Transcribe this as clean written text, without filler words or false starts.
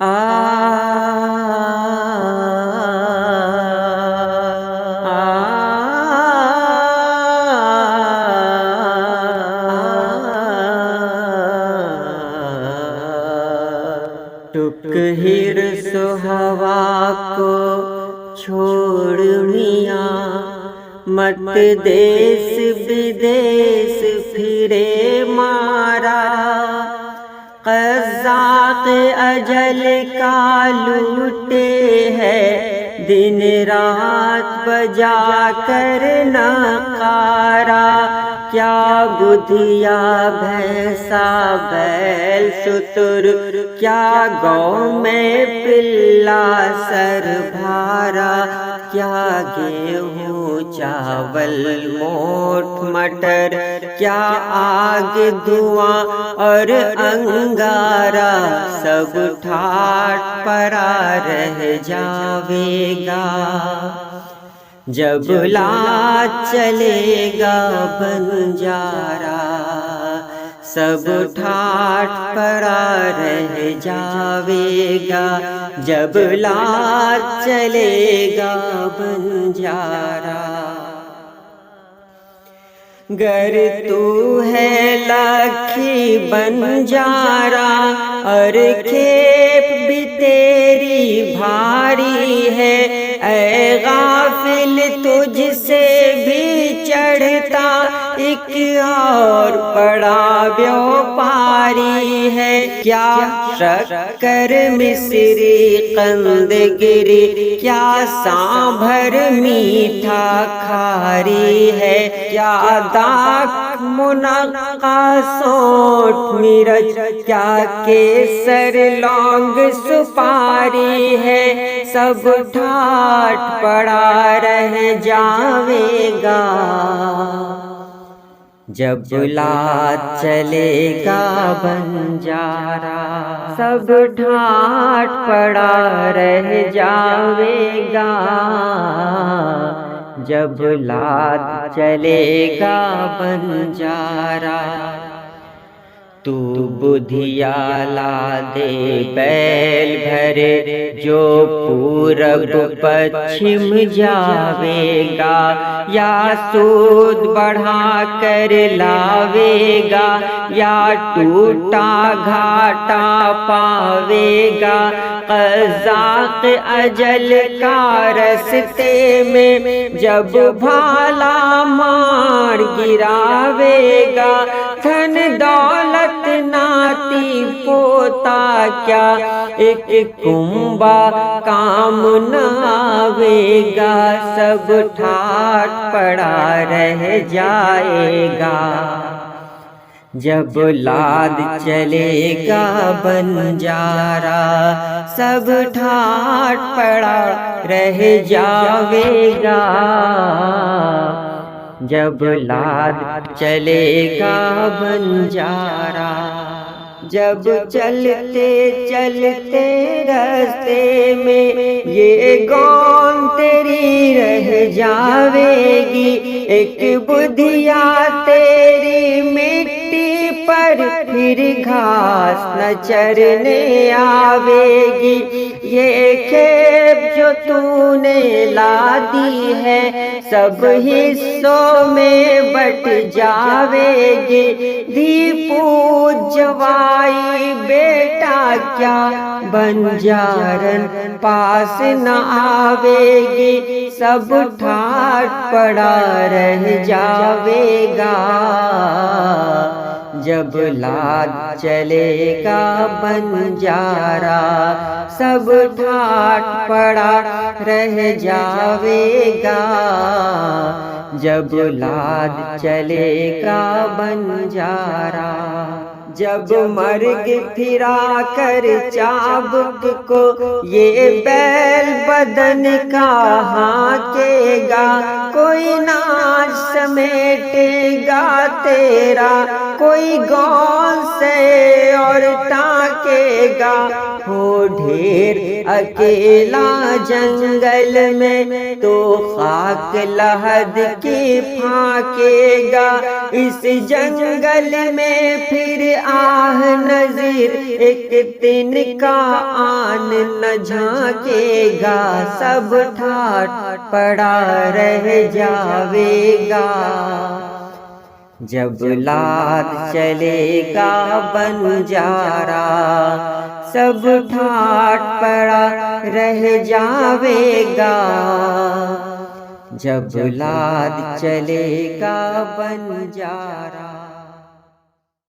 ٹک حرص و ہوا کو چھوڑ میاں، مت دیس بدیس پھرے مارا، قزاق اجل کا لوٹے ہے دن رات بجا کر نقارا، کیا بدھیا بھینسا بیل شتر، کیا گاؤں میں پلا سر بھارا، کیا گیہوں چاول موٹ مٹر، کیا آگ دھواں اور انگارا، سب ٹھاٹ پرا رہ جاوے گا جب لا چلے گا بنجارا، سب ٹھاٹ پرا رہ جاوے گا جب لا چلے گا بنجارا۔ گر تو ہے لکھی بنجارا اور کھیپ بھی تیری بھاری ہے، اے غافل تجھ سے بھی چڑھتا ایک اور بڑا بیوپاری ہے، کیا شکر مصری قند گری، کیا سانبھر میٹھا کھاری ہے، کیا داک منقع سونٹ مرچ، کیا کیسر لونگ سپاری ہے، سب ٹھاٹ پڑا رہ جاوے گا جب لا چلے گا بنجارا، سب ٹھاٹ پڑا رہ جاوے گا جب لا چلے گا بنجارا۔ تو بدھیا لا دے بیل بھرے جو پورب پچھم جاوے گا، یا سود بڑھا کر لاوے گا یا ٹوٹا گھاٹا پاوے گا، قزاق اجل کا رستے میں جب بھالا مار گراوے گا، دھن دولت ناتی پوتا کیا ایک کنبا کام نہ آوے گا، سب ٹھاٹ پڑا رہ جائے گا جب لاد چلے گا بنجارا، سب ٹھاٹ پڑا رہ جاوے گا جب لاد چلے گا بنجارا۔ جب چلتے چلتے راستے میں یہ گاؤں تیری رہ جاوے گی، ایک بدھیا تیری مٹی پر پھر گھاس نہ چرنے آوے گی، یہ کھیپ جو تو نے لا دی ہے سب حصوں میں بٹ جاوے گی، دھی پوت جوائی بیٹا کیا بنجارن پاس نہ آوے گی، سب ٹھاٹ پڑا رہ جاوے گا جب لاد چلے گا بنجارا، سب ٹھاٹ پڑا رہ جاوے گا جب لاد چلے گا بنجارا۔ جب مرگ پھرا کر چابک کو یہ بیل بدن کا ہانکے گا، کوئی ناچ سمیٹے گا تیرا، کوئی گاؤں سے اور ٹانکے گا، ہو ڈھیر اکیلا جنگل میں تو خاک لحد کی پھانکے گا، اس جنگل میں پھر آہ نذیر ایک دن کا آن نہ جھانکے گا، سب ٹھاٹ پڑا رہ جاوے گا۔ جب لاد چلے گا بنجارا سب ٹھاٹ پڑا رہ جاوے گا، جب لاد چلے گا بنجارا۔